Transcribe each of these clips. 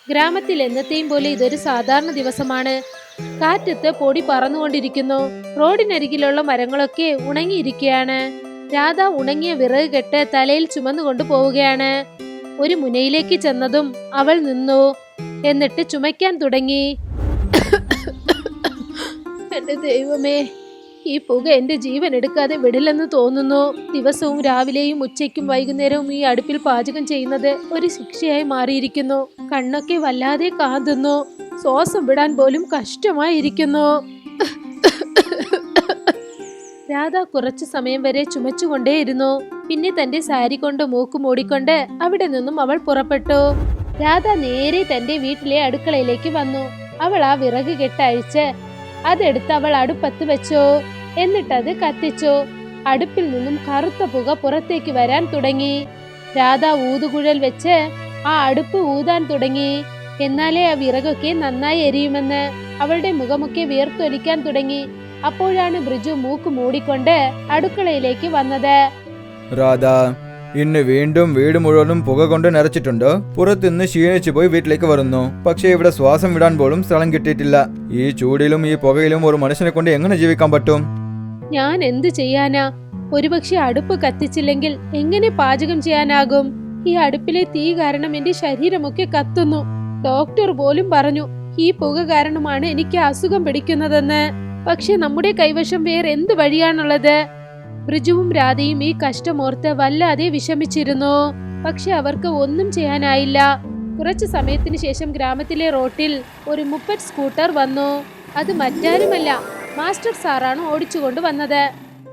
ഗ്രാമത്തിൽ എന്നത്തെയും പോലെ ഇതൊരു സാധാരണ ദിവസമാണ്. കാറ്റത്ത് പൊടി പറന്നുകൊണ്ടിരിക്കുന്നു. റോഡിനരികിലുള്ള മരങ്ങളൊക്കെ ഉണങ്ങിയിരിക്കുകയാണ്. രാധ ഉണങ്ങിയ വിറക് കെട്ട് തലയിൽ ചുമന്നുകൊണ്ടു പോവുകയാണ്. ഒരു മുനയിലേക്ക് ചെന്നതും അവൾ നിന്നു. എന്നിട്ട് ചുമയ്ക്കാൻ തുടങ്ങി. എന്റെ ദൈവമേ, ഈ പുക എന്റെ ജീവൻ എടുക്കാതെ വിടില്ലെന്ന് തോന്നുന്നു. ദിവസവും രാവിലെയും ഉച്ചയ്ക്കും വൈകുന്നേരവും ഈ അടുപ്പിൽ പാചകം ചെയ്യുന്നത് ഒരു ശിക്ഷയായി മാറിയിരിക്കുന്നു. കണ്ണൊക്കെ വല്ലാതെ കാന്തുന്നു. ശ്വാസം വിടാൻ പോലും കഷ്ടമായിരിക്കുന്നു. രാധ കുറച്ചു സമയം വരെ ചുമച്ചുകൊണ്ടേയിരുന്നു. പിന്നെ തന്റെ സാരി കൊണ്ട് മൂക്ക് മൂടിക്കൊണ്ട് അവിടെ നിന്നും അവൾ പുറപ്പെട്ടു. രാധ നേരെ തന്റെ വീട്ടിലെ അടുക്കളയിലേക്ക് വന്നു. അവൾ ആ വിറക് കെട്ടഴിച്ച് അതെടുത്ത് അവൾ അടുപ്പത്ത് വെച്ചു. എന്നിട്ടത് കത്തിച്ചു. അടുപ്പിൽ നിന്നും കറുത്ത പുക പുറത്തേക്ക് വരാൻ തുടങ്ങി. രാധ ഊതുകുഴൽ വെച്ച് ആ അടുപ്പ് ഊതാൻ തുടങ്ങി. എന്നാലേ ആ വിറകൊക്കെ നന്നായി എരിയുമെന്ന്. അവളുടെ മുഖമൊക്കെ വിയർത്തൊലിക്കാൻ തുടങ്ങി. അപ്പോഴാണ് ബ്രിജു മൂക്ക് മൂടിക്കൊണ്ട് അടുക്കളയിലേക്ക് വന്നത്. രാധ, ഇന്ന് വീണ്ടും വീട് മുഴുവനും പുക കൊണ്ട് നിറച്ചിട്ടുണ്ട്. പുറത്തുനിന്ന് ക്ഷീണിച്ചു പോയി വീട്ടിലേക്ക് വരുന്നു. പക്ഷേ ഇവിടെ ശ്വാസം വിടാൻ പോലും സ്ഥലം കിട്ടിയിട്ടില്ല. ഈ ചൂടിലും ഈ പുകയിലും ഒരു മനുഷ്യനെ കൊണ്ട് എങ്ങനെ ജീവിക്കാൻ പറ്റും? ഞാൻ എന്ത് ചെയ്യാനാ? ഒരുപക്ഷെ അടുപ്പ് കത്തിച്ചില്ലെങ്കിൽ എങ്ങനെ പാചകം ചെയ്യാനാകും? ഈ അടുപ്പിലെ തീ കാരണം എന്റെ ശരീരമൊക്കെ കത്തുന്നു. ഡോക്ടർ പോലും പറഞ്ഞു ഈ പുക കാരണമാണ് എനിക്ക് അസുഖം പിടിക്കുന്നതെന്ന്. പക്ഷെ നമ്മുടെ കൈവശം വേറെ എന്ത് വഴിയാണുള്ളത്? ബ്രിജുവും രാധയും ഈ കഷ്ടമോർത്ത് വല്ലാതെ വിഷമിച്ചിരുന്നു. പക്ഷെ അവർക്ക് ഒന്നും ചെയ്യാനായില്ല. കുറച്ചു സമയത്തിന് ശേഷം ഗ്രാമത്തിലെ റോട്ടിൽ ഒരു മുപ്പറ്റ് സ്കൂട്ടർ വന്നു. അത് മറ്റാരുമല്ല, മാസ്റ്റർ സാറാണ് ഓടിച്ചുകൊണ്ട് വന്നത്.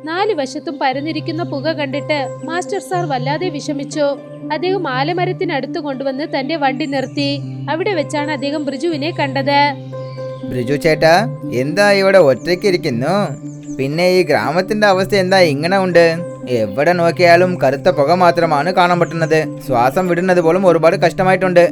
4 വശത്തും പരന്നിരിക്കുന്ന പുക കണ്ടിട്ട് മാസ്റ്റർ സാർ വല്ലാതെ വിഷമിച്ചു. അദ്ദേഹം ആലമരത്തിനടുത്ത് കൊണ്ടുവന്ന് തന്റെ വണ്ടി നിർത്തി. അവിടെ വെച്ചാണ് അദ്ദേഹം ബ്രിജുവിനെ കണ്ടത്. ബ്രിജു ചേട്ടാ, എന്താ ഇവിടെ ഒറ്റയ്ക്ക് ഇരിക്കുന്നു? പിന്നെ ഈ ഗ്രാമത്തിന്റെ അവസ്ഥ എന്താ ഇങ്ങനെ ഉണ്ട്? എവിടെ നോക്കിയാലും കറുത്ത പുക മാത്രമാണ് കാണാൻ പറ്റുന്നത്. ശ്വാസം വിടുന്നത് പോലും ഒരുപാട് കഷ്ടമായിട്ടുണ്ട്.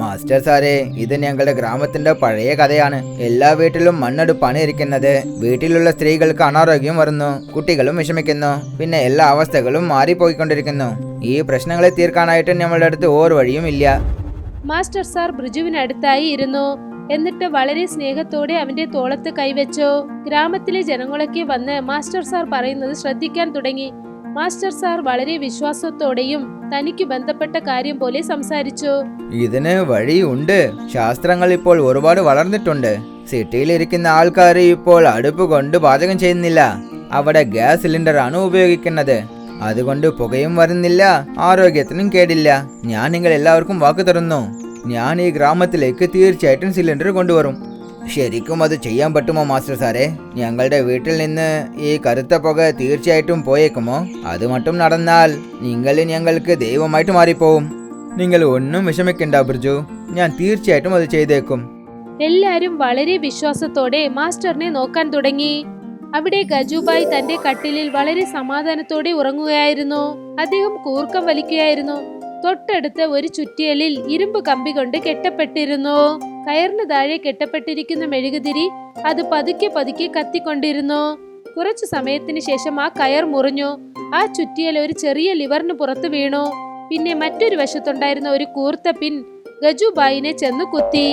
മാസ്റ്റർ സാറേ, ഇത് ഞങ്ങളുടെ ഗ്രാമത്തിന്റെ പഴയ കഥയാണ്. എല്ലാ വീട്ടിലും മണ്ണെടുപ്പാണ് ഇരിക്കുന്നത്. വീട്ടിലുള്ള സ്ത്രീകൾക്ക് അനാരോഗ്യം വരുന്നു, കുട്ടികളും വിഷമിക്കുന്നു. പിന്നെ എല്ലാ അവസ്ഥകളും മാറിപ്പോയിക്കൊണ്ടിരിക്കുന്നു. ഈ പ്രശ്നങ്ങളെ തീർക്കാനായിട്ട് ഞങ്ങളുടെ അടുത്ത് ഒരു വഴിയും ഇല്ല. മാസ്റ്റർ സാർ ബ്രിജുവിനടുത്തായി ഇരുന്നു. എന്നിട്ട് വളരെ സ്നേഹത്തോടെ അവന്റെ തോളത്ത് കൈവച്ചു. ഗ്രാമത്തിലെ ജനങ്ങളൊക്കെ വന്ന് മാസ്റ്റർ സാർ പറയുന്നത് ശ്രദ്ധിക്കാൻ തുടങ്ങി. മാസ്റ്റർ സാർ വളരെ വിശ്വാസത്തോടെയും തനിക്ക് ബന്ധപ്പെട്ട കാര്യം പോലെ സംസാരിച്ചു. ഇതിന് വഴിയുണ്ട്. ശാസ്ത്രങ്ങൾ ഇപ്പോൾ ഒരുപാട് വളർന്നിട്ടുണ്ട്. സിറ്റിയിലിരിക്കുന്ന ആൾക്കാർ ഇപ്പോൾ അടുപ്പ് കൊണ്ട് പാചകം ചെയ്യുന്നില്ല. അവിടെ ഗ്യാസ് സിലിണ്ടറാണ് ഉപയോഗിക്കുന്നത്. അതുകൊണ്ട് പുകയും വരുന്നില്ല, ആരോഗ്യത്തിനും കേടില്ല. ഞാൻ നിങ്ങൾ എല്ലാവർക്കും വാക്ക് തരുന്നു, ഞാൻ ഈ ഗ്രാമത്തിലേക്ക് തീർച്ചയായിട്ടും സിലിണ്ടർ കൊണ്ടുവരും. ശരിക്കും അത് ചെയ്യാൻ പറ്റുമോ മാസ്റ്റർ സാറേ? ഞങ്ങളുടെ വീട്ടിൽ നിന്ന് ഈ കറുത്ത പുക തീർച്ചയായിട്ടും പോയേക്കുമോ? അത് മറ്റും നടന്നാൽ നിങ്ങൾ ഞങ്ങൾക്ക് ദൈവമായിട്ട് മാറിപ്പോവും. നിങ്ങൾ ഒന്നും വിഷമിക്കണ്ട ബ്രിജു, ഞാൻ തീർച്ചയായിട്ടും അത് ചെയ്തേക്കും. എല്ലാരും വളരെ വിശ്വാസത്തോടെ മാസ്റ്ററിനെ നോക്കാൻ തുടങ്ങി. അവിടെ ഗജുബായി തന്റെ കട്ടിലിൽ വളരെ സമാധാനത്തോടെ ഉറങ്ങുകയായിരുന്നു. അദ്ദേഹം കൂർക്കം വലിക്കുകയായിരുന്നു. തൊട്ടടുത്ത് ഒരു ചുറ്റിയലിൽ ഇരുമ്പ് കമ്പി കൊണ്ട് കെട്ടപ്പെട്ടിരുന്നു. കയറിന് താഴെ കെട്ടപ്പെട്ടിരിക്കുന്ന മെഴുകുതിരി അത് പതുക്കെ പതുക്കെ കത്തിക്കൊണ്ടിരുന്നു. കുറച്ചു സമയത്തിന് ശേഷം ആ കയർ മുറിഞ്ഞു. ആ ചുറ്റിയൽ ഒരു ചെറിയ ലിവറിന് പുറത്ത് വീണു. പിന്നെ മറ്റൊരു വശത്തുണ്ടായിരുന്ന ഒരു കൂർത്ത പിൻ ഗജുബായിനെ ചെന്ന് കുത്തി.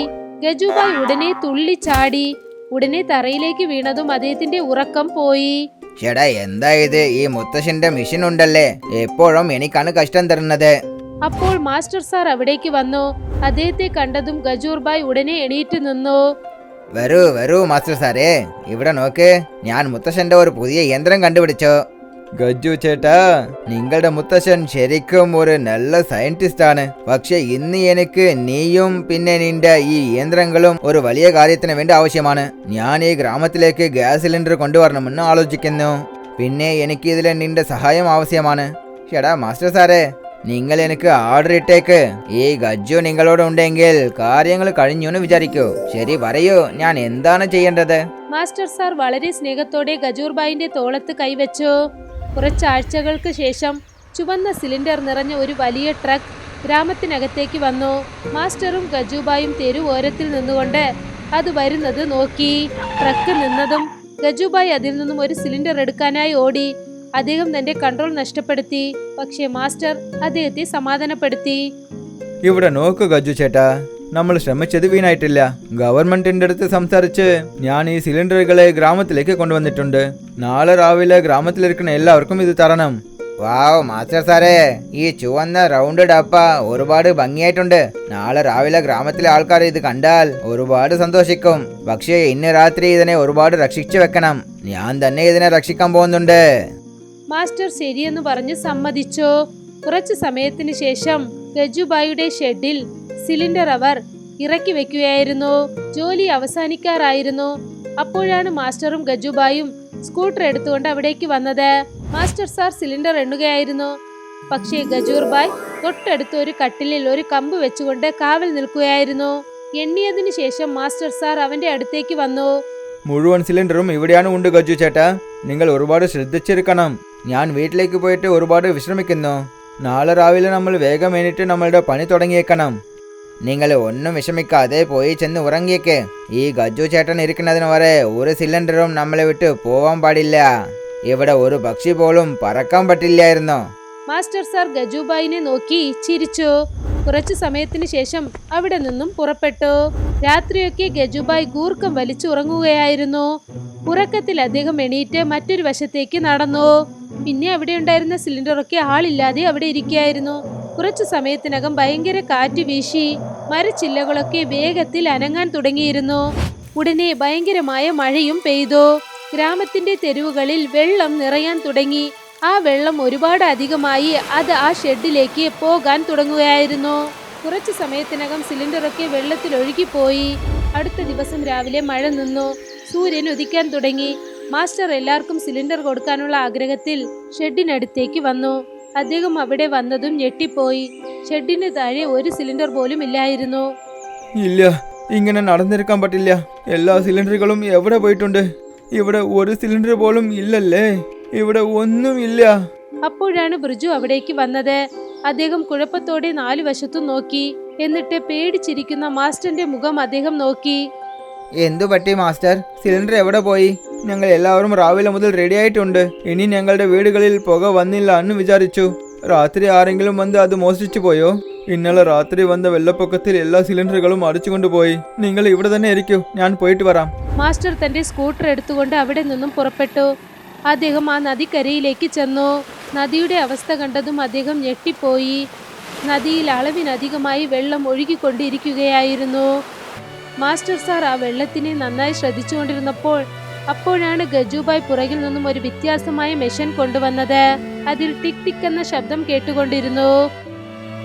ഗജുബായി ഉടനെ തുള്ളി ചാടി. ഉടനെ തറയിലേക്ക് വീണതും അദ്ദേഹത്തിന്റെ ഉറക്കം പോയി. ചേട്ടാ, എന്താ ഇത്? ഈ മുത്തശ്ശന്റെ മെഷീൻ ഉണ്ടല്ലേ, എപ്പോഴും എനിക്കാണ് കഷ്ടം തരുന്നത്. അപ്പോൾ മാസ്റ്റർ സാർ അവിടേക്ക് വന്നു. അദ്ദേഹത്തെ കണ്ടതും ഗജൂർബായ് ഉടനെ എണീറ്റ് നിന്നു. വരൂ വരൂ മാസ്റ്റർ സാറേ, ഇവിടെ നോക്ക്, ഞാൻ മുത്തശ്ശന്റെ ഒരു പുതിയ യന്ത്രം കണ്ടുപിടിച്ചു. ഗജ്ജു ചേട്ടാ, നിങ്ങളുടെ മുത്തശ്ശൻ ശരിക്കും ഒരു നല്ല സയന്റിസ്റ്റ് ആണ്. പക്ഷെ ഇന്ന് എനിക്ക് നീയും പിന്നെ നിന്റെ ഈ യന്ത്രങ്ങളും ഒരു വലിയ കാര്യത്തിന് വേണ്ടി ആവശ്യമാണ്. ഞാൻ ഈ ഗ്രാമത്തിലേക്ക് ഗ്യാസ് സിലിണ്ടർ കൊണ്ടുവരണമെന്ന് ആലോചിക്കുന്നു. പിന്നെ എനിക്ക് ഇതിൽ നിന്റെ സഹായം ആവശ്യമാണ്. ചേട്ടാ മാസ്റ്റർ സാറേ, നിങ്ങൾ എനിക്ക് ഓർഡർ ഇട്ടേക്ക്. ഈ ഗജ്ജു നിങ്ങളോട് ഉണ്ടെങ്കിൽ കാര്യങ്ങൾ കഴിഞ്ഞു എന്ന് വിചാരിക്കൂ. ശരി, പറയൂ, ഞാൻ എന്താണ് ചെയ്യേണ്ടത്? മാസ്റ്റർ സാർ വളരെ സ്നേഹത്തോടെ ഗജൂർബായിന്റെ തോളത്ത് കൈവച്ചു. കുറച്ചാഴ്ചകൾക്ക് ശേഷം ചുവന്ന സിലിണ്ടർ നിറഞ്ഞ ഒരു വലിയ ട്രക്ക് ഗ്രാമത്തിനകത്തേക്ക് വന്നു. മാസ്റ്ററും ഗജുബായും തെരുവോരത്തിൽ നിന്നുകൊണ്ട് അത് വരുന്നത് നോക്കി. ട്രക്ക് നിന്നതും ഗജുബായ് അതിൽ നിന്നും ഒരു സിലിണ്ടർ എടുക്കാനായി ഓടി. അദ്ദേഹം തന്റെ കൺട്രോൾ നഷ്ടപ്പെടുത്തി. പക്ഷേ മാസ്റ്റർ അദ്ദേഹത്തെ സമാധാനപ്പെടുത്തി. ഇവിടെ നോക്കു ഗജ്ജു ചേട്ടാ, നമ്മൾ ശ്രമിച്ചത് വീണായിട്ടില്ല. ഗവൺമെന്റിന്റെ അടുത്ത് സംസാരിച്ച് ഞാൻ ഈ സിലിണ്ടറുകളെ ഗ്രാമത്തിലേക്ക് കൊണ്ടുവന്നിട്ടുണ്ട്. നാളെ രാവിലെ ഗ്രാമത്തിലിരിക്കുന്ന എല്ലാവർക്കും ഇത് തരണം. വാവ് മാസ്റ്റർ സാറേ, ഈ ചുവന്ന റൗണ്ട് ഡപ്പ ഒരുപാട് ഭംഗിയായിട്ടുണ്ട്. നാളെ രാവിലെ ഗ്രാമത്തിലെ ആൾക്കാർ ഇത് കണ്ടാൽ ഒരുപാട് സന്തോഷിക്കും. പക്ഷേ ഇന്ന് രാത്രി ഇതിനെ ഒരുപാട് രക്ഷിച്ചു വെക്കണം. ഞാൻ തന്നെ ഇതിനെ രക്ഷിക്കാൻ പോകുന്നുണ്ട്. മാസ്റ്റർ ശരിയെന്ന് പറഞ്ഞ് സമ്മതിച്ചു. കുറച്ചു സമയത്തിന് ശേഷം ഗജുബായിയുടെ ഷെഡിൽ സിലിണ്ടർ അവർ ഇറക്കി വെക്കുകയായിരുന്നു. ജോലി അവസാനിക്കാറായിരുന്നു. അപ്പോഴാണ് മാസ്റ്ററും ഗജുബായും സ്കൂട്ടർ എടുത്തുകൊണ്ട് അവിടേക്ക് വന്നത്. മാസ്റ്റർ സാർ സിലിണ്ടർ എണ്ണുകയായിരുന്നു. പക്ഷേ ഗജൂർബായ് തൊട്ടടുത്ത് ഒരു കട്ടിലിൽ ഒരു കമ്പ് വെച്ചുകൊണ്ട് കാവൽ നിൽക്കുകയായിരുന്നു. എണ്ണിയതിനു ശേഷം മാസ്റ്റർ സാർ അവന്റെ അടുത്തേക്ക് വന്നു. മുഴുവൻ സിലിണ്ടറും ഇവിടെയാണ് ഉണ്ട് ഗജു ചേട്ടാ. നിങ്ങൾ ഒരുപാട് ശ്രദ്ധിച്ചിരിക്കണം. ഞാൻ വീട്ടിലേക്ക് പോയിട്ട് ഒരുപാട് വിശ്രമിക്കുന്നു. നാളെ രാവിലെ നമ്മൾ വേഗം എണീറ്റ് നമ്മളുടെ പണി തുടങ്ങിയേക്കണം. നിങ്ങൾ ഒന്നും വിഷമിക്കാതെ പോയി ചെന്ന് ഉറങ്ങിയേക്ക്. ഈ ഗജു ചേട്ടൻ ഇരിക്കുന്നതിന് വരെ ഒരു സിലിണ്ടറും നമ്മളെ വിട്ട് പോവാൻ പാടില്ല. ഇവിടെ ഒരു പക്ഷി പോലും പറക്കാൻ പറ്റില്ലായിരുന്നു. മാസ്റ്റർ സാർ ഗജുബായിനെ നോക്കി ചിരിച്ചു. കുറച്ചു സമയത്തിന് ശേഷം അവിടെ നിന്നും പുറപ്പെട്ടു. രാത്രിയൊക്കെ ഗജുബായ് ഗൂർക്കം വലിച്ചുറങ്ങുകയായിരുന്നു. ഉറക്കത്തിൽ അദ്ദേഹം എണീറ്റ് മറ്റൊരു വശത്തേക്ക് നടന്നു. പിന്നെ അവിടെ ഉണ്ടായിരുന്ന സിലിണ്ടറൊക്കെ ആളില്ലാതെ അവിടെ ഇരിക്കുകയായിരുന്നു. കുറച്ചു സമയത്തിനകം ഭയങ്കര കാറ്റ് വീശി മരച്ചില്ലകളൊക്കെ വേഗത്തിൽ അനങ്ങാൻ തുടങ്ങിയിരുന്നു. ഉടനെ ഭയങ്കരമായ മഴയും പെയ്തു. ഗ്രാമത്തിന്റെ തെരുവുകളിൽ വെള്ളം നിറയാൻ തുടങ്ങി. ആ വെള്ളം ഒരുപാട് അധികമായി അത് ആ ഷെഡിലേക്ക് പോകാൻ തുടങ്ങുകയായിരുന്നു. കുറച്ചു സമയത്തിനകം സിലിണ്ടറൊക്കെ വെള്ളത്തിൽ ഒഴുകിപ്പോയി. അടുത്ത ദിവസം രാവിലെ മഴ നിന്നു. സൂര്യൻ ഉദിക്കാൻ തുടങ്ങി. മാസ്റ്റർ എല്ലാവർക്കും സിലിണ്ടർ കൊടുക്കാനുള്ള ആഗ്രഹത്തിൽ ഷെഡിനടുത്തേക്ക് വന്നു. അദ്ദേഹം അവിടെ വന്നതും ഞെട്ടിപ്പോയി. ഷെഡിന് താഴെ ഒരു സിലിണ്ടർ പോലും ഇല്ലായിരുന്നു. ഇല്ല, ഇങ്ങനെ നടന്നിരിക്കാൻ പറ്റില്ല. എല്ലാ സിലിണ്ടറുകളും എവിടെ പോയിട്ടുണ്ട്? ഇവിടെ ഒരു സിലിണ്ടർ പോലും ഇല്ലല്ലേ? ഇവിടെ ഒന്നും ഇല്ല. അപ്പോഴാണ് ബ്രിജു അവിടേക്ക് വന്നത്. അദ്ദേഹം കുഴപ്പത്തോടെ നാലു വശത്തും നോക്കി. എന്നിട്ട് പേടിച്ചിരിക്കുന്ന മാസ്റ്ററിന്റെ മുഖം അദ്ദേഹം നോക്കി. എന്തു പറ്റി മാസ്റ്റർ? സിലിണ്ടർ എവിടെ പോയി? ഞങ്ങൾ എല്ലാവരും രാവിലെ മുതൽ റെഡി ആയിട്ടുണ്ട്. ഇനി ഞങ്ങളുടെ വീടുകളിൽ പുക വന്നില്ല എന്ന് വിചാരിച്ചു. രാത്രി ആരെങ്കിലും വന്ന് അത് മോഷ്ടിച്ചു പോയോ? ഇന്നലെ രാത്രി വന്ന വെള്ളപ്പൊക്കത്തിൽ എല്ലാ സിലിണ്ടറുകളും അടിച്ചുകൊണ്ടുപോയി. നിങ്ങൾ ഇവിടെ തന്നെ ഇരിക്കൂ, ഞാൻ പോയിട്ട് വരാം. മാസ്റ്റർ തന്റെ സ്കൂട്ടർ എടുത്തുകൊണ്ട് അവിടെ നിന്നും പുറപ്പെട്ടു. അദ്ദേഹം ആ നദിക്കരയിലേക്ക് ചെന്നു. നദിയുടെ അവസ്ഥ കണ്ടതും അദ്ദേഹം ഞെട്ടിപ്പോയി. നദിയിൽ അളവിനധികമായി വെള്ളം ഒഴുകിക്കൊണ്ടിരിക്കുകയായിരുന്നു. മാസ്റ്റർ സാർ ആ വെള്ളത്തിനെ നന്നായി ശ്രദ്ധിച്ചുകൊണ്ടിരുന്നപ്പോൾ അപ്പോഴാണ് ഗജുബായ് പുറകിൽ നിന്നും ഒരു വ്യത്യാസമായ മെഷീൻ കൊണ്ടുവന്നത്. അതിൽ ടിക് ടിക് എന്ന ശബ്ദം കേട്ടുകൊണ്ടിരുന്നു.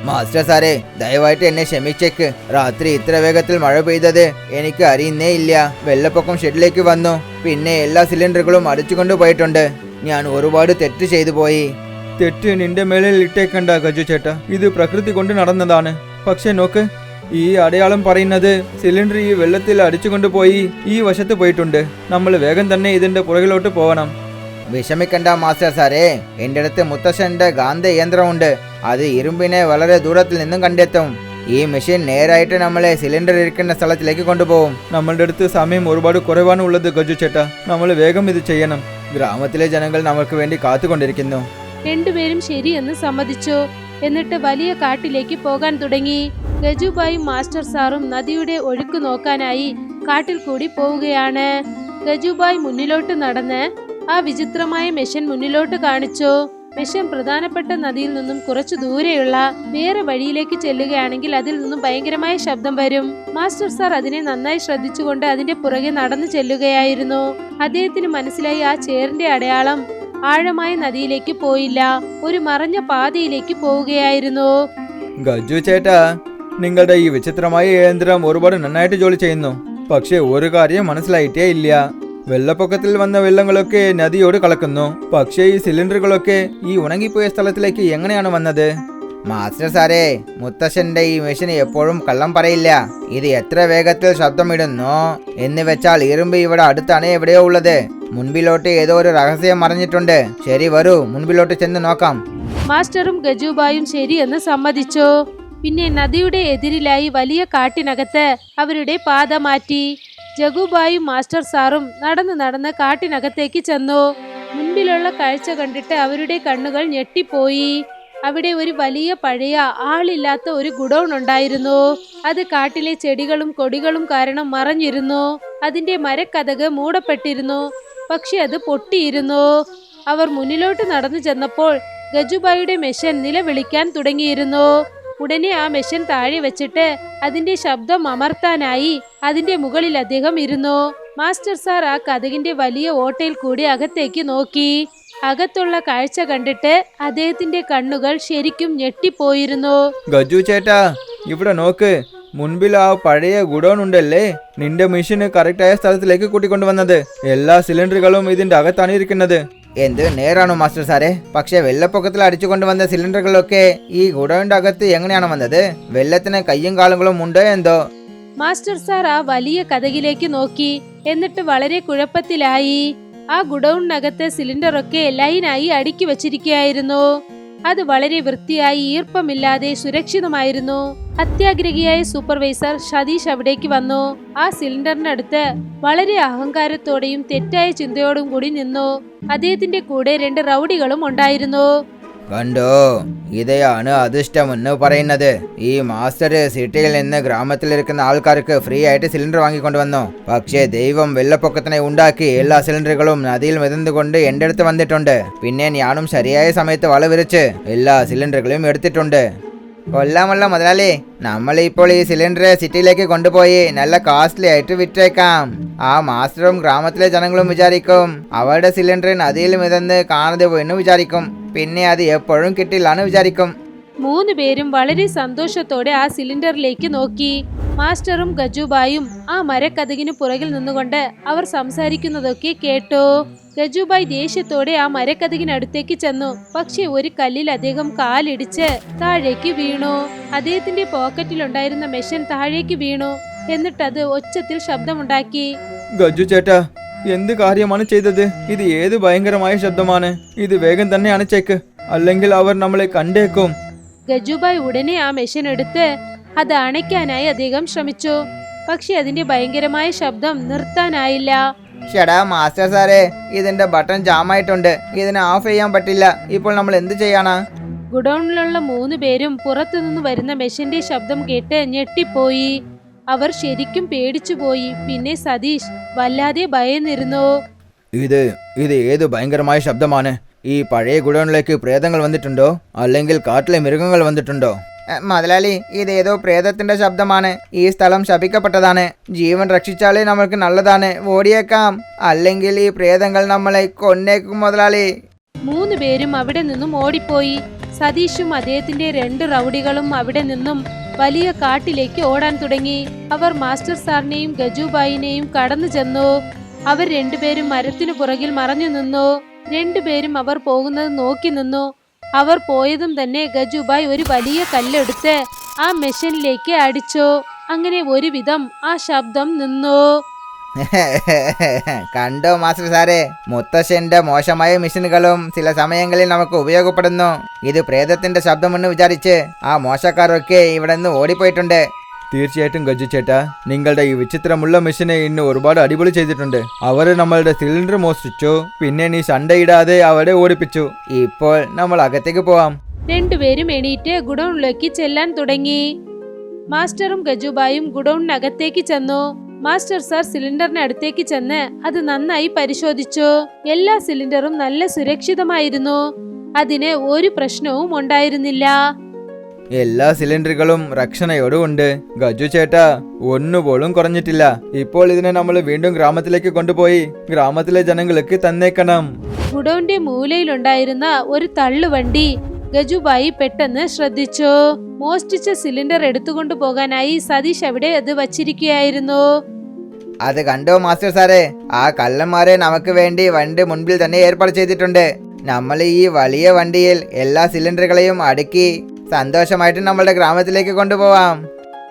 മാസ്റ്റർ സാറേ, ദയവായിട്ട് എന്നെ ക്ഷമിച്ചേക്ക്. രാത്രി ഇത്ര വേഗത്തിൽ മഴ പെയ്തത് എനിക്ക് അറിയുന്നേ ഇല്ല. വെള്ളപ്പൊക്കം ഷെഡിലേക്ക് വന്നു. പിന്നെ എല്ലാ സിലിണ്ടറുകളും അടിച്ചുകൊണ്ട് പോയിട്ടുണ്ട്. ഞാൻ ഒരുപാട് തെറ്റ് ചെയ്തു പോയി. തെറ്റ് നിന്റെ മേളിൽ ഇട്ടേക്കണ്ട ഗജു ചേട്ടാ. ഇത് പ്രകൃതി കൊണ്ട് നടന്നതാണ്. പക്ഷെ നോക്ക്, ഈ അടയാളം പറയുന്നത് സിലിണ്ടർ ഈ വെള്ളത്തിൽ അടിച്ചുകൊണ്ട് പോയി ഈ വശത്ത് പോയിട്ടുണ്ട്. നമ്മൾ വേഗം തന്നെ ഇതിന്റെ പുറകിലോട്ട് പോകണം. വിഷമിക്കണ്ട മാസ്റ്റർ സാറേ, എൻ്റെ അടുത്ത് മുത്തശ്ശന്റെ ഗാന്ധ യന്ത്രമുണ്ട്. അത് ഇരുമ്പിനെ വളരെ ദൂരത്തിൽ നിന്നും കണ്ടെത്തും. ഈ മെഷീൻ നേരായിട്ട് നമ്മളെ സിലിണ്ടർ ഇരിക്കുന്ന സ്ഥലത്തിലേക്ക് കൊണ്ടുപോകും. നമ്മളുടെ അടുത്ത് സമയം ഒരുപാട് കുറവാണ് ഉള്ളത് ഗജു ചേട്ടാ. നമ്മൾ വേഗം ഇത് ചെയ്യണം. ഗ്രാമത്തിലെ ജനങ്ങൾ നമുക്ക് വേണ്ടി കാത്തുകൊണ്ടിരിക്കുന്നു. രണ്ടുപേരും ശരിയെന്ന് സമ്മതിച്ചു. എന്നിട്ട് വലിയ കാട്ടിലേക്ക് പോകാൻ തുടങ്ങി. ഗജുബായും മാസ്റ്റർ സാറും നദിയുടെ ഒഴുക്ക് നോക്കാനായി കാട്ടിൽ കൂടി പോവുകയാണ്. ഗജുബായ് മുന്നിലോട്ട് നടന്ന് ആ വിചിത്രമായ മെഷീൻ മുന്നിലോട്ട് കാണിച്ചു. മെഷീൻ പ്രധാനപ്പെട്ട നദിയിൽ നിന്നും കുറച്ചു ദൂരെയുള്ള വേറെ വഴിയിലേക്ക് ചെല്ലുകയാണെങ്കിൽ അതിൽ നിന്നും ഭയങ്കരമായ ശബ്ദം വരും. മാസ്റ്റർ സാർ അതിനെ നന്നായി ശ്രദ്ധിച്ചുകൊണ്ട് അതിന്റെ പുറകെ നടന്നു ചെല്ലുകയായിരുന്നു. അദ്ദേഹത്തിന് മനസ്സിലായി ആ ചേറിന്റെ അടയാളം ആഴമായ നദിയിലേക്ക് പോയില്ല, ഒരു മറഞ്ഞ പാതയിലേക്ക് പോവുകയായിരുന്നു. ഗജു ചേട്ടാ, നിങ്ങളുടെ ഈ വിചിത്രമായ യന്ത്രം ഒരുപാട് നന്നായിട്ട് ജോലി ചെയ്യുന്നു. പക്ഷെ ഒരു കാര്യം മനസ്സിലായിട്ടേ ഇല്ല. വെള്ളപ്പൊക്കത്തിൽ വന്ന വെള്ളങ്ങളൊക്കെ നദിയോട് കലക്കുന്നു. പക്ഷേ ഈ സിലിണ്ടറുകളൊക്കെ ഈ ഉണങ്ങിപ്പോയ സ്ഥലത്തിലേക്ക് എങ്ങനെയാണ് വന്നത്? മാസ്റ്റർ സാറേ, മുത്തശ്ശന്റെ ഈ മെഷീൻ എപ്പോഴും കള്ളം പറയില്ല. ഇത് എത്ര വേഗത്തിൽ ശബ്ദമിടുന്നു എന്ന് വെച്ചാൽ ഇരുമ്പ് ഇവിടെ അടുത്താണ് എവിടെയോ ഉള്ളത്. മുൻപിലോട്ട് ഏതോ ഒരു രഹസ്യം മറിഞ്ഞിട്ടുണ്ട്. ശരി, വരൂ, മുൻപിലോട്ട് ചെന്ന് നോക്കാം. മാസ്റ്ററും ഗജുബായും ശരിയെന്ന് സമ്മതിച്ചു. പിന്നെ നദിയുടെ എതിരിലായി വലിയ കാട്ടിനകത്ത് അവരുടെ പാത മാറ്റി. ജഗുബായും മാസ്റ്റർ സാറും നടന്ന് കാട്ടിനകത്തേക്ക് ചെന്നു. മുൻപിലുള്ള കാഴ്ച കണ്ടിട്ട് അവരുടെ കണ്ണുകൾ ഞെട്ടിപ്പോയി. അവിടെ ഒരു വലിയ പഴയ ആളില്ലാത്ത ഒരു ഗുഡൌൺ ഉണ്ടായിരുന്നു. അത് കാട്ടിലെ ചെടികളും കൊടികളും കാരണം മറഞ്ഞിരുന്നു. അതിന്റെ മരക്കതക് മൂടപ്പെട്ടിരുന്നു. പക്ഷെ അത് പൊട്ടിയിരുന്നു. അവർ മുന്നിലോട്ട് നടന്നു ചെന്നപ്പോൾ ഗജുബായിയുടെ മെഷീൻ നിലവിളിക്കാൻ തുടങ്ങിയിരുന്നു. ഉടനെ ആ മെഷീൻ താഴെ വെച്ചിട്ട് അതിന്റെ ശബ്ദം അമർത്താനായി അതിന്റെ മുകളിൽ അദ്ദേഹം ഇരുന്നു. മാസ്റ്റർ സാർ ആ കതകിന്റെ വലിയ ഓട്ടയിൽ കൂടി അകത്തേക്ക് നോക്കി. അകത്തുള്ള കാഴ്ച കണ്ടിട്ട് അദ്ദേഹത്തിന്റെ കണ്ണുകൾ ശരിക്കും ഞെട്ടിപ്പോയിരുന്നു. ഗജു ചേട്ടാ, ഇവിടെ നോക്ക്, മുൻപിൽ ആ പഴയ ഗുഡൌൺ ഉണ്ടല്ലേ, നിന്റെ മെഷീന് കറക്റ്റായ സ്ഥലത്തിലേക്ക് കൂട്ടിക്കൊണ്ടുവന്നത്. എല്ലാ സിലിണ്ടറുകളും ഇതിന്റെ അകത്താണ് ഇരിക്കുന്നത്. എന്ത് നേരാണോ മാസ്റ്റർ സാറേ? പക്ഷെ വെള്ളപ്പൊക്കത്തിൽ അടിച്ചു കൊണ്ടുവന്ന സിലിണ്ടറുകളൊക്കെ ഈ ഗുഡൌണിന്റെ അകത്ത് എങ്ങനെയാണ് വന്നത്? വെള്ളത്തിന് കയ്യും കാലുകളും ഉണ്ടോ എന്തോ? മാസ്റ്റർ സാർ ആ വലിയ കതകിലേക്ക് നോക്കി. എന്നിട്ട് വളരെ കുഴപ്പത്തിലായി. ആ ഗുഡൌണിനകത്തെ സിലിണ്ടറൊക്കെ ലൈനായി അടുക്കി വച്ചിരിക്കുകയായിരുന്നു. അത് വളരെ വൃത്തിയായി ഈർപ്പമില്ലാതെ സുരക്ഷിതമായിരുന്നു. അത്യാഗ്രഹിയായ സൂപ്പർവൈസർ സതീഷ് അവിടേക്ക് വന്നു. ആ സിലിണ്ടറിനടുത്ത് വളരെ അഹങ്കാരത്തോടെയും തെറ്റായ ചിന്തയോടും കൂടി നിന്നു. അദ്ദേഹത്തിന്റെ കൂടെ 2 റൗഡികളും ഉണ്ടായിരുന്നു. കണ്ടോ, ഇതയാണ് അദൃഷ്ടമെന്ന് പറയുന്നത്. ഈ മാസ്റ്റർ സിറ്റിയിൽ നിന്ന് ഗ്രാമത്തിലിരിക്കുന്ന ആൾക്കാർക്ക് ഫ്രീ ആയിട്ട് സിലിണ്ടർ വാങ്ങിക്കൊണ്ടുവന്നു. പക്ഷേ ദൈവം വെള്ളപ്പൊക്കത്തിനെ ഉണ്ടാക്കി എല്ലാ സിലിണ്ടറുകളും നദിയിൽ മിതന്നുകൊണ്ട് എൻ്റെ അടുത്ത് വന്നിട്ടുണ്ട്. പിന്നെ ഞാനും ശരിയായ സമയത്ത് വല വിരിച്ച് എല്ലാ സിലിണ്ടറുകളും എടുത്തിട്ടുണ്ട്. കൊള്ളാമല്ല മുതലാളി, നമ്മൾ ഇപ്പോൾ ഈ സിലിണ്ടർ സിറ്റിയിലേക്ക് കൊണ്ടുപോയി നല്ല കോസ്റ്റ്ലി ആയിട്ട് വിറ്റേക്കാം. ആ മാസ്റ്ററും ഗ്രാമത്തിലെ ജനങ്ങളും വിചാരിക്കും അവരുടെ സിലിണ്ടർ നദിയിൽ മിതന്ന് കാണാതെ പോയെന്ന് വിചാരിക്കും. പിന്നെ അത് എപ്പോഴും കിട്ടില്ലാന്ന് വിചാരിക്കും. 3 പേരും വളരെ സന്തോഷത്തോടെ ആ സിലിണ്ടറിലേക്ക് നോക്കി. മാസ്റ്ററും ഗജുബായും ആ മരക്കതകിന് പുറകിൽ നിന്നുകൊണ്ട് അവർ സംസാരിക്കുന്നതൊക്കെ കേട്ടു. ഗജുബായ് ദേഷ്യത്തോടെ ആ മരക്കതകിനടുത്തേക്ക് ചെന്നു. പക്ഷെ ഒരു കല്ലിൽ അദ്ദേഹം കാലിടിച്ച് താഴേക്ക് വീണു. അദ്ദേഹത്തിന്റെ പോക്കറ്റിലുണ്ടായിരുന്ന മെഷീൻ താഴേക്ക് വീണു. എന്നിട്ടത് ഒച്ചത്തിൽ ശബ്ദമുണ്ടാക്കി. ഗജു ചേട്ടാ, എന്ത് കാര്യമാണ് ചെയ്തത്? ഇത് ഏത് ഭയങ്കരമായ ശബ്ദമാണ്? ഇത് വേഗം തന്നെ അണച്ചേക്ക്, അല്ലെങ്കിൽ അവർ നമ്മളെ കണ്ടേക്കും. ഗജുബായ് ഉടനെ ആ മെഷീൻ എടുത്ത് അത് അണയ്ക്കാനായി അദ്ദേഹം ശ്രമിച്ചു. പക്ഷെ അതിന്റെ ഭയങ്കരമായ ശബ്ദം നിർത്താനായില്ല. ഷടാ മാസ്റ്റർ സാറേ, ഇതിന്റെ ബട്ടൺ ജാമായിട്ടുണ്ട്. ഇതിനെ ഓഫ് ചെയ്യാൻ പറ്റില്ല. ഇപ്പോൾ നമ്മൾ എന്ത് ചെയ്യാനാ? ഗുഡൌണിലുള്ള 3 പേരും പുറത്തുനിന്ന് വരുന്ന മെഷീന്റെ ശബ്ദം കേട്ട് ഞെട്ടിപ്പോയി. അവർ ശരിക്കും പേടിച്ചുപോയി. പിന്നെ സതീഷ് വല്ലാതെ ഭയന്നിരുന്നു. ഇത് ഏത് ഭയങ്കരമായ ശബ്ദമാണ്? ഈ പഴയ ഗുഡൌണിലേക്ക് പ്രേതങ്ങൾ വന്നിട്ടുണ്ടോ, അല്ലെങ്കിൽ കാട്ടിലെ മൃഗങ്ങൾ വന്നിട്ടുണ്ടോ? മുതലാളി, ഇതേതോ പ്രേതത്തിന്റെ ശബ്ദമാണ്. ഈ സ്ഥലം ശപിക്കപ്പെട്ടതാണ്. ജീവൻ രക്ഷിച്ചാലേ നമ്മൾക്ക് നല്ലതാണ്. ഓടിയേക്കാം, അല്ലെങ്കിൽ ഈ പ്രേതങ്ങൾ നമ്മളെ കൊന്നേക്കും മുതലാളി. 3 പേരും അവിടെ നിന്നും ഓടിപ്പോയി. സതീഷും അദ്ദേഹത്തിന്റെ 2 റൗഡികളും അവിടെ നിന്നും വലിയ കാട്ടിലേക്ക് ഓടാൻ തുടങ്ങി. അവർ മാസ്റ്റർ സാറിനെയും ഗജുബായിനെയും കടന്നു ചെന്നു. അവർ 2 പേരും മരത്തിനു പുറകിൽ മറഞ്ഞു നിന്നു. 2 പേരും അവർ പോകുന്നത് നോക്കി നിന്നു. അവർ പോയതും തന്നെ ഗജുബായ് ഒരു വലിയ കല്ലെടുത്ത് ആ മെഷീനിലേക്ക് അടിച്ചു. അങ്ങനെ ഒരുവിധം ആ ശബ്ദം നിന്നു. കണ്ടോ മാസ്റ്റർ സാറേ, മുത്തശ്ശന്റെ മോശമായ മെഷീനുകളും ചില സമയങ്ങളിൽ നമുക്ക് ഉപയോഗപ്പെടുന്നു. ഇത് പ്രേതത്തിന്റെ ശബ്ദമെന്ന് വിചാരിച്ച് ആ മോശക്കാരൊക്കെ ഇവിടെ നിന്ന് ഓടിപ്പോയിട്ടുണ്ട്. തീർച്ചയായിട്ടും ഗജു ചേട്ടാ, നിങ്ങളുടെ ഈ വിചിത്രമുള്ള മെഷീനെ ഇന്ന് ഒരുപാട് അടിപൊളി ചെയ്തിട്ടുണ്ട്. അവര് നമ്മളുടെ സിലിണ്ടർ മോഷ്ടിച്ചു, പിന്നെ നീ സണ്ടയിടാതെ അവരെ ഓടിപ്പിച്ചു. ഇപ്പോൾ നമ്മൾ അകത്തേക്ക് പോവാം. 2 പേരും എണീറ്റ് ഗുഡൌണിലേക്ക് ചെല്ലാൻ തുടങ്ങി. മാസ്റ്ററും ഗജുബായും ഗുഡൌണിനകത്തേക്ക് ചെന്നു. മാസ്റ്റർ സാർ സിലിണ്ടറിന് അടുത്തേക്ക് ചെന്ന് അത് നന്നായി പരിശോധിച്ചു. എല്ലാ സിലിണ്ടറും നല്ല സുരക്ഷിതമായിരുന്നു. അതിന് ഒരു പ്രശ്നവും ഉണ്ടായിരുന്നില്ല. എല്ലാ സിലിണ്ടറുകളും രക്ഷണയോടും ഉണ്ട്. ഗജു ചേട്ടാ, ഒന്നുപോലും കുറഞ്ഞിട്ടില്ല. ഇപ്പോൾ ഇതിനെ നമ്മൾ വീണ്ടും ഗ്രാമത്തിലേക്ക് കൊണ്ടുപോയി ഗ്രാമത്തിലെ ജനങ്ങൾക്ക് തന്നേക്കണം. ഗുഡൌണിന്റെ മൂലയിലുണ്ടായിരുന്ന ഒരു തള്ളുവണ്ടി ഗജുബായി പെട്ടെന്ന് ശ്രദ്ധിച്ചു. മോഷ്ടിച്ച സിലിണ്ടർ എടുത്തുകൊണ്ടു പോകാനായി സതീഷ് അവിടെ അത് വച്ചിരിക്കുകയായിരുന്നു. അത് കണ്ടോ മാസ്റ്റർ സാറേ, ആ കള്ളന്മാരെ നമുക്ക് വേണ്ടി വണ്ടി മുൻപിൽ തന്നെ ഏർപ്പാട് ചെയ്തിട്ടുണ്ട്. നമ്മൾ ഈ വലിയ വണ്ടിയിൽ എല്ലാ സിലിണ്ടറുകളെയും അടുക്കി സന്തോഷമായിട്ട് നമ്മളുടെ ഗ്രാമത്തിലേക്ക് കൊണ്ടുപോവാം.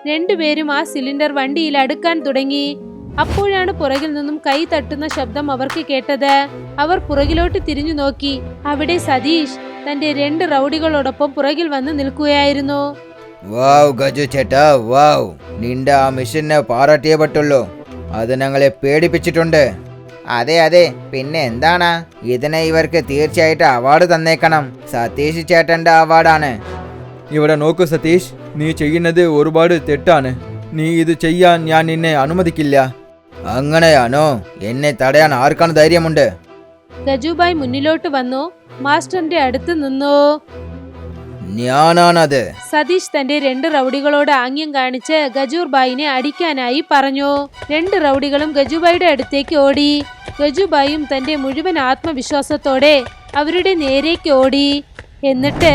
2 പേരും ആ സിലിണ്ടർ വണ്ടിയിൽ അടുക്കാൻ തുടങ്ങി. അപ്പോഴാണ് പുറകിൽ നിന്നും കൈ തട്ടുന്ന ശബ്ദം അവർക്ക് കേട്ടത്. അവർ പുറകിലോട്ട് തിരിഞ്ഞു നോക്കി. അവിടെ സതീഷ് തന്റെ 2 റൗഡികളോടൊപ്പം പുറകിൽ വന്ന് നിൽക്കുകയായിരുന്നു. വാവ് ഗജു ചേട്ടാ, വാവ്, നിന്റെ ആ മിഷനെ പാറാട്ടിയേ പറ്റുള്ളൂ. അത് ഞങ്ങളെ പേടിപ്പിച്ചിട്ടുണ്ട്. അതെ അതെ, പിന്നെ എന്താണ്? ഇതിന് ഇവർക്ക് തീർച്ചയായിട്ടും അവാർഡ് തന്നേക്കണം. സതീഷ് ചേട്ടന്റെ അവാർഡാണ്. ഇവിടെ നോക്കൂ സതീഷ്, നീ ചെയ്യുന്നത് ഒരുപാട് തെറ്റാണ്. നീ ഇത് ചെയ്യാൻ ഞാൻ നിന്നെ അനുവദിക്കില്ല. അങ്ങനെയാണോ? എന്നെ തടയാൻ ആർക്കാണ് ധൈര്യമുണ്ട്? ഗജുഭായ് മുന്നിലോട്ട് വന്നു മാസ്റ്ററിന്റെ അടുത്ത് നിന്നു. ഞാനാണത്. സതീഷ് തന്റെ 2 റൗഡികളോട് ആംഗ്യം കാണിച്ച് ഗജൂർബായിനെ അടിക്കാനായി പറഞ്ഞു. 2 റൗഡികളും ഗജുബായിയുടെ അടുത്തേക്ക് ഓടി. ഗജുബായും തന്റെ മുഴുവൻ ആത്മവിശ്വാസത്തോടെ അവരുടെ നേരേക്ക് ഓടി. എന്നിട്ട്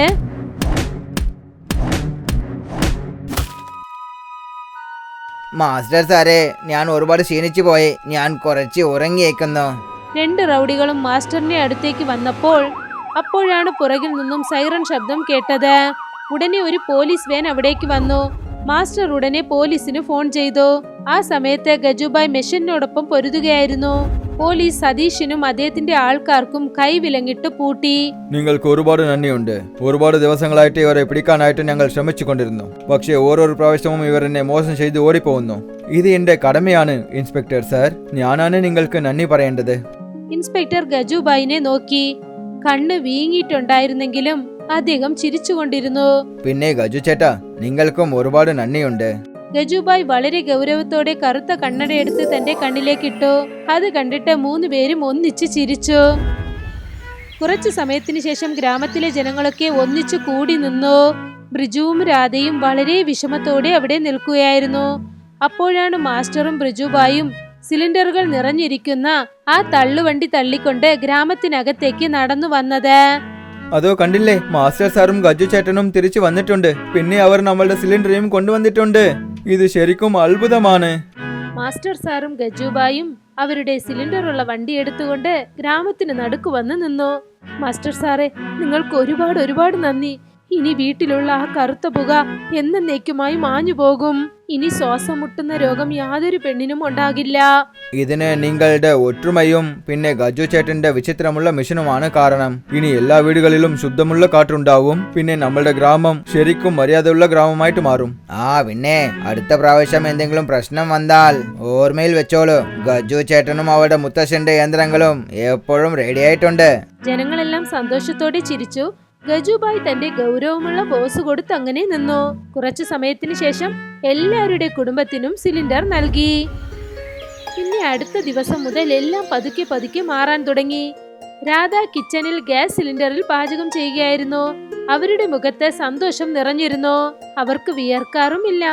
മാസ്റ്റർ സാറേ, ഞാൻ ഒരുപാട് ക്ഷീണിച്ചു പോയി. ഞാൻ കുറച്ച് ഉറങ്ങിയേക്കുന്നു. 2 റൗഡികളും മാസ്റ്ററിന്റെ അടുത്തേക്ക് വന്നപ്പോൾ അപ്പോഴാണ് പുറകിൽ നിന്നും സൈറൺ ശബ്ദം കേട്ടത്. ഉടനെ ഒരു പോലീസ് വാൻ അവിടേക്ക് വന്നു. മാസ്റ്റർ ഉടനെ പോലീസിന് ഫോൺ ചെയ്തു. ആ സമയത്ത് ഗജുബായ് മെഷീനോടൊപ്പം പൊരുതുകയായിരുന്നു. പോലീസ് സതീഷിനും അദ്ദേഹത്തിന്റെ ആൾക്കാർക്കും കൈവിലങ്ങിട്ട് പൂട്ടി. നിങ്ങൾക്ക് ഒരുപാട് നന്ദിയുണ്ട്. ഒരുപാട് ദിവസങ്ങളായിട്ട് ഇവരെ പിടിക്കാനായിട്ട് ഞങ്ങൾ ശ്രമിച്ചുകൊണ്ടിരുന്നു. പക്ഷേ ഓരോ പ്രാവശ്യവും ഇവർ എന്നെ മോശം ചെയ്ത് ഓടിപ്പോകുന്നു. ഇത് എന്റെ കടമയാണ് ഇൻസ്പെക്ടർ സാർ. ഞാനാണ് നിങ്ങൾക്ക് നന്ദി പറയേണ്ടത്. ഇൻസ്പെക്ടർ ഗജുബായിനെ നോക്കി. കണ്ണ് വീങ്ങിയിട്ടുണ്ടായിരുന്നെങ്കിലും അദ്ദേഹം ചിരിച്ചുകൊണ്ടിരുന്നു. പിന്നെ ഗജു ചേട്ടാ, നിങ്ങൾക്കും ഒരുപാട് നന്ദിയുണ്ട്. ഗജുബായ് വളരെ ഗൗരവത്തോടെ കറുത്ത കണ്ണടയെടുത്ത് തന്റെ കണ്ണിലേക്കിട്ടു. അത് കണ്ടിട്ട് 3 പേരും ഒന്നിച്ച് ചിരിച്ചു. കുറച്ചു സമയത്തിന് ശേഷം ഗ്രാമത്തിലെ ജനങ്ങളൊക്കെ ഒന്നിച്ചു കൂടി നിന്നു. ബ്രിജുവും രാധയും വളരെ വിഷമത്തോടെ അവിടെ നിൽക്കുകയായിരുന്നു. അപ്പോഴാണ് മാസ്റ്ററും ബ്രിജുബായും സിലിണ്ടറുകൾ നിറഞ്ഞിരിക്കുന്ന ആ തള്ളുവണ്ടി തള്ളിക്കൊണ്ട് ഗ്രാമത്തിനകത്തേക്ക് നടന്നു വന്നത്. അതോ കണ്ടില്ലേ, മാസ്റ്റർ സാറും ഗജു ചേട്ടനും തിരിച്ചു വന്നിട്ടുണ്ട്. പിന്നെ അവർ നമ്മളുടെ സിലിണ്ടറിയും കൊണ്ടുവന്നിട്ടുണ്ട്. ഇത് ശരിക്കും അത്ഭുതമാണ്. മാസ്റ്റർ സാറും ഗജുബായും അവരുടെ സിലിണ്ടറുള്ള വണ്ടി എടുത്തുകൊണ്ട് ഗ്രാമത്തിന് നടുക്ക് വന്ന് നിന്നു. മാസ്റ്റർ സാറേ, നിങ്ങൾക്ക് ഒരുപാട് നന്ദി. ഇനി വീട്ടിലുള്ള ആ കറുത്ത പുക എന്നേക്കുമായി മാഞ്ഞു പോകും. ഇനി ശ്വാസം മുട്ടുന്ന രോഗം യാതൊരു പെണ്ണിനും ഉണ്ടാകില്ല. ഇതിന് നിങ്ങളുടെ ഒற்றுമയും പിന്നെ ഗജു ചേട്ടന്റെ വിചിത്രമുള്ള മിഷനുമാണ് കാരണം. ഇനി എല്ലാ വീടുകളിലും ശുദ്ധമുള്ള കാറ്റുണ്ടാവും. പിന്നെ നമ്മളുടെ ഗ്രാമം ശരിക്കും മര്യാദയുള്ള ഗ്രാമമായിട്ട് മാറും. പിന്നെ അടുത്ത പ്രാവശ്യം എന്തെങ്കിലും പ്രശ്നം വന്നാൽ ഓർമ്മയിൽ വെച്ചോളൂ, ഗജു ചേട്ടനും അവരുടെ മുത്തശ്ശന്റെ യന്ത്രങ്ങളും എപ്പോഴും റെഡിയായിട്ടുണ്ട്. ജനങ്ങളെല്ലാം സന്തോഷത്തോടെ ചിരിച്ചു. ഗജുബായ് തന്റെ ഗൗരവമുള്ള ബോസ് കൊടുത്ത് അങ്ങനെ നിന്നു. കുറച്ചു സമയത്തിന് ശേഷം എല്ലാവരുടെ കുടുംബത്തിനും സിലിണ്ടർ നൽകി. പിന്നെ അടുത്ത ദിവസം മുതൽ എല്ലാം പതുക്കെ മാറാൻ തുടങ്ങി. രാധ കിച്ചണിൽ ഗ്യാസ് സിലിണ്ടറിൽ പാചകം ചെയ്യുകയായിരുന്നു. അവരുടെ മുഖത്ത് സന്തോഷം നിറഞ്ഞിരുന്നു. അവർക്ക് വിയർക്കാറുമില്ല.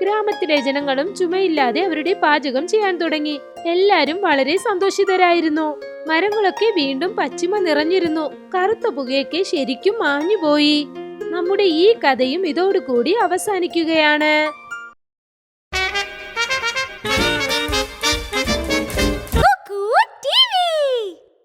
ഗ്രാമത്തിലെ ജനങ്ങളും ചുമയില്ലാതെ അവരുടെ പാചകം ചെയ്യാൻ തുടങ്ങി. എല്ലാരും വളരെ സന്തോഷിതരായിരുന്നു. മരങ്ങളൊക്കെ വീണ്ടും പച്ചിമ നിറഞ്ഞിരുന്നു. കറുത്ത പുകയൊക്കെ ശരിക്കും മാഞ്ഞുപോയി. നമ്മുടെ ഈ കഥയും ഇതോടുകൂടി അവസാനിക്കുകയാണ്.